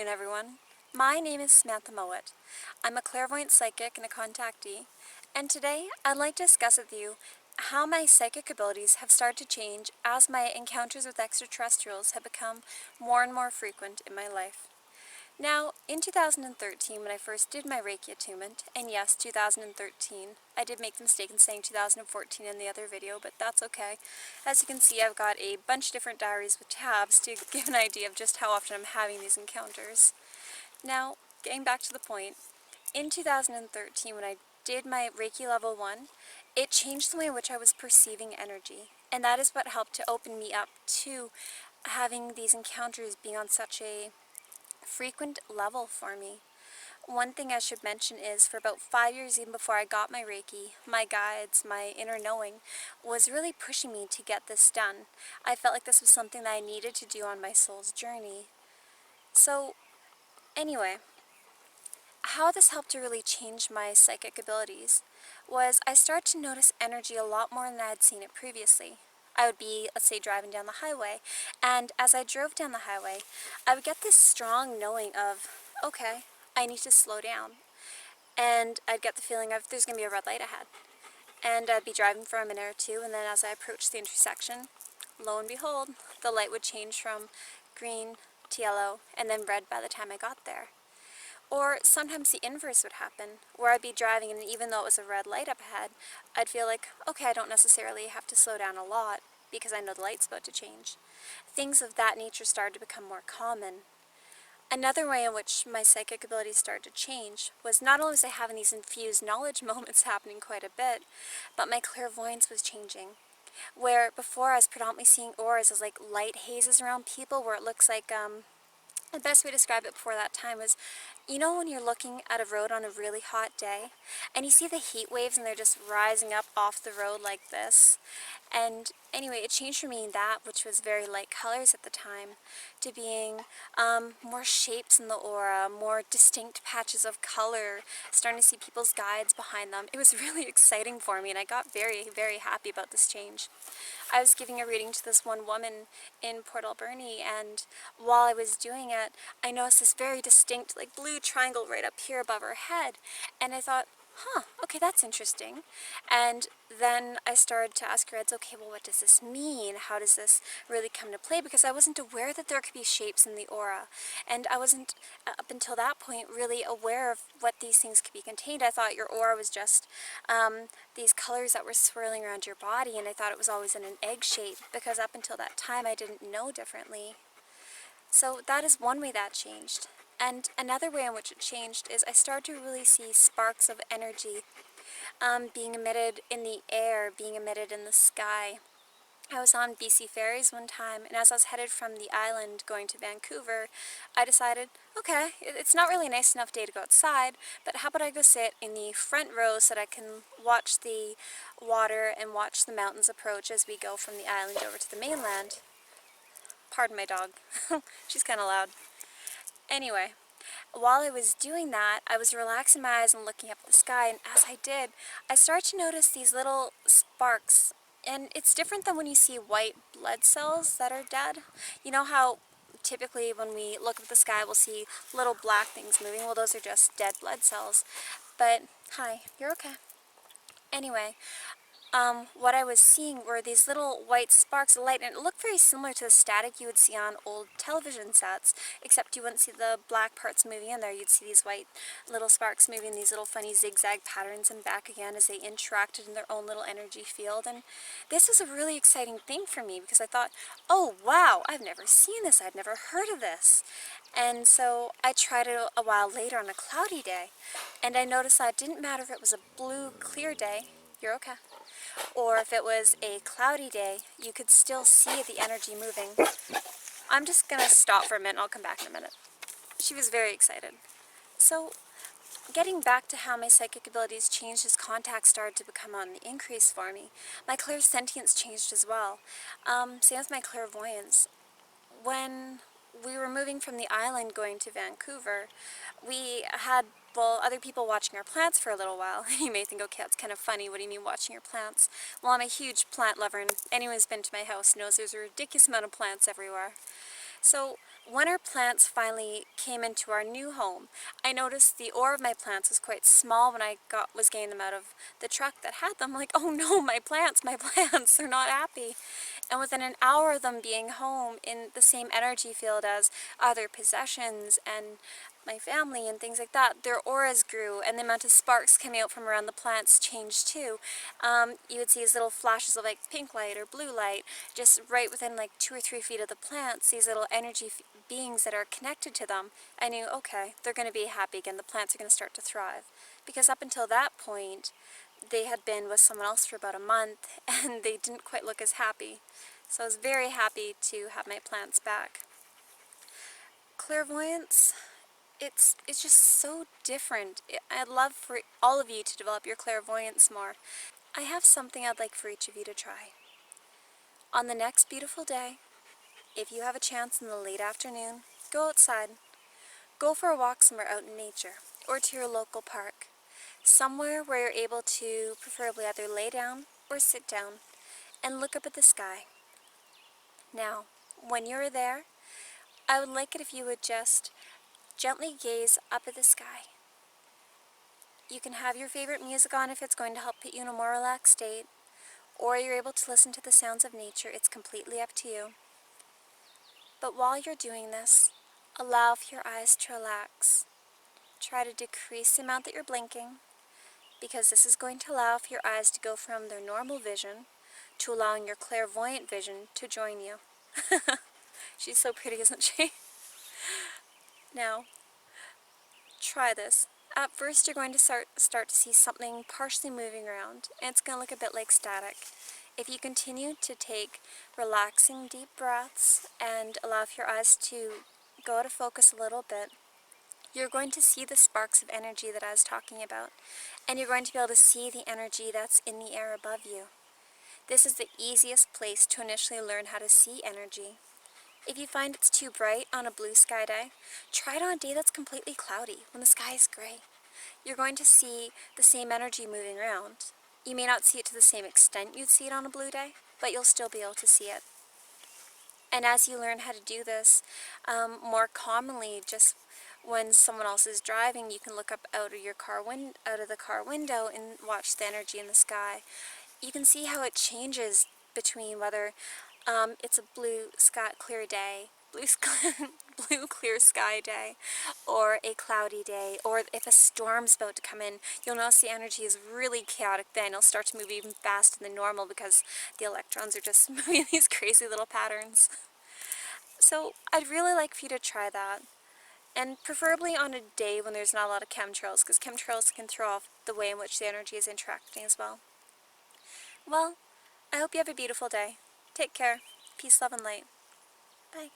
everyone. My name is Samantha Mowat. I'm a clairvoyant psychic and a contactee, and today I'd like to discuss with you how my psychic abilities have started to change as my encounters with extraterrestrials have become more and more frequent in my life. Now, in 2013, when I first did my Reiki attunement, and yes, 2013, I did make the mistake in saying 2014 in the other video, but that's okay. As you can see, I've got a bunch of different diaries with tabs to give an idea of just how often I'm having these encounters. Now, getting back to the point, in 2013, when I did my Reiki level 1, it changed the way in which I was perceiving energy, and that is what helped to open me up to having these encounters being on such a frequent level for me. One thing I should mention is for about 5 years even before I got my Reiki, my guides, my inner knowing was really pushing me to get this done. I felt like this was something that I needed to do on my soul's journey. So anyway, how this helped to really change my psychic abilities was I started to notice energy a lot more than I had seen it previously. I would be, let's say, driving down the highway, and as I drove down the highway, I would get this strong knowing of, okay, I need to slow down. And I'd get the feeling of there's going to be a red light ahead. And I'd be driving for a minute or two, and then as I approached the intersection, lo and behold, the light would change from green to yellow and then red by the time I got there. Or sometimes the inverse would happen, where I'd be driving and even though it was a red light up ahead, I'd feel like, okay, I don't necessarily have to slow down a lot because I know the light's about to change. Things of that nature started to become more common. Another way in which my psychic abilities started to change was not only was I having these infused knowledge moments happening quite a bit, but my clairvoyance was changing. Where before I was predominantly seeing auras as like light hazes around people where it looks like, the best way to describe it before that time was, you know when you're looking at a road on a really hot day, and you see the heat waves and they're just rising up off the road like this? And anyway, it changed from being that, which was very light colors at the time, to being more shapes in the aura, more distinct patches of color, starting to see people's guides behind them. It was really exciting for me, and I got very, very happy about this change. I was giving a reading to this one woman in Port Alberni, and while I was doing it, I noticed this very distinct like blue triangle right up here above her head, and I thought, huh, okay, that's interesting. And then I started to ask her, okay, well, what does this mean? How does this really come to play? Because I wasn't aware that there could be shapes in the aura, and I wasn't, up until that point, really aware of what these things could be contained. I thought your aura was just these colors that were swirling around your body, and I thought it was always in an egg shape, because up until that time I didn't know differently. So that is one way that changed. And another way in which it changed is I started to really see sparks of energy being emitted in the air, being emitted in the sky. I was on BC Ferries one time, and as I was headed from the island going to Vancouver, I decided, okay, it's not really a nice enough day to go outside, but how about I go sit in the front row so that I can watch the water and watch the mountains approach as we go from the island over to the mainland. Pardon my dog. She's kind of loud. Anyway, while I was doing that, I was relaxing my eyes and looking up at the sky, and as I did, I started to notice these little sparks. And it's different than when you see white blood cells that are dead. You know how typically when we look up at the sky we'll see little black things moving? Well, those are just dead blood cells. But, hi, you're okay. Anyway, what I was seeing were these little white sparks of light, and it looked very similar to the static you would see on old television sets, except you wouldn't see the black parts moving in there. You'd see these white little sparks moving, these little funny zigzag patterns, and back again as they interacted in their own little energy field. And this was a really exciting thing for me, because I thought, oh wow, I've never seen this, I've never heard of this. And so I tried it a while later on a cloudy day, and I noticed that it didn't matter if it was a blue, clear day, you're okay, or if it was a cloudy day, you could still see the energy moving. I'm just going to stop for a minute, I'll come back in a minute. She was very excited. So, getting back to how my psychic abilities changed as contact started to become on the increase for me, my clairsentience changed as well. Same with my clairvoyance. When we were moving from the island going to Vancouver, we had, well, other people watching our plants for a little while. You may think, okay, that's kind of funny, what do you mean watching your plants? Well, I'm a huge plant lover, and anyone who's been to my house knows there's a ridiculous amount of plants everywhere. So When our plants finally came into our new home, I noticed the ore of my plants was quite small when I was getting them out of the truck that had them. Like, oh no, my plants, they're not happy. And within an hour of them being home in the same energy field as other possessions and my family and things like that, their auras grew and the amount of sparks coming out from around the plants changed too. You would see these little flashes of like pink light or blue light just right within like 2 or 3 feet of the plants, these little energy beings that are connected to them. I knew, okay, they're going to be happy again, the plants are going to start to thrive. Because up until that point, they had been with someone else for about a month and they didn't quite look as happy. So I was very happy to have my plants back. Clairvoyance, it's just so different. I'd love for all of you to develop your clairvoyance more. I have something I'd like for each of you to try. On the next beautiful day, if you have a chance in the late afternoon, go outside. Go for a walk somewhere out in nature or to your local park. Somewhere where you're able to preferably either lay down or sit down and look up at the sky. Now, when you're there, I would like it if you would just gently gaze up at the sky. You can have your favorite music on if it's going to help put you in a more relaxed state, or you're able to listen to the sounds of nature. It's completely up to you. But while you're doing this, allow for your eyes to relax. Try to decrease the amount that you're blinking, because this is going to allow for your eyes to go from their normal vision to allowing your clairvoyant vision to join you. She's so pretty, isn't she? Now, try this. At first you're going to start to see something partially moving around, and it's going to look a bit like static. If you continue to take relaxing deep breaths and allow for your eyes to go out of focus a little bit, you're going to see the sparks of energy that I was talking about, and you're going to be able to see the energy that's in the air above you. This is the easiest place to initially learn how to see energy. If you find it's too bright on a blue sky day, try it on a day that's completely cloudy, when the sky is gray. You're going to see the same energy moving around. You may not see it to the same extent you'd see it on a blue day, but you'll still be able to see it. And as you learn how to do this more commonly, just when someone else is driving, you can look up out of the car window and watch the energy in the sky. You can see how it changes between whether it's a blue sky clear day, blue clear sky day, or a cloudy day, or if a storm's about to come in. You'll notice the energy is really chaotic then. It'll start to move even faster than normal because the electrons are just moving these crazy little patterns. So I'd really like for you to try that, and preferably on a day when there's not a lot of chemtrails, because chemtrails can throw off the way in which the energy is interacting as well. Well, I hope you have a beautiful day. Take care. Peace, love, and light. Bye.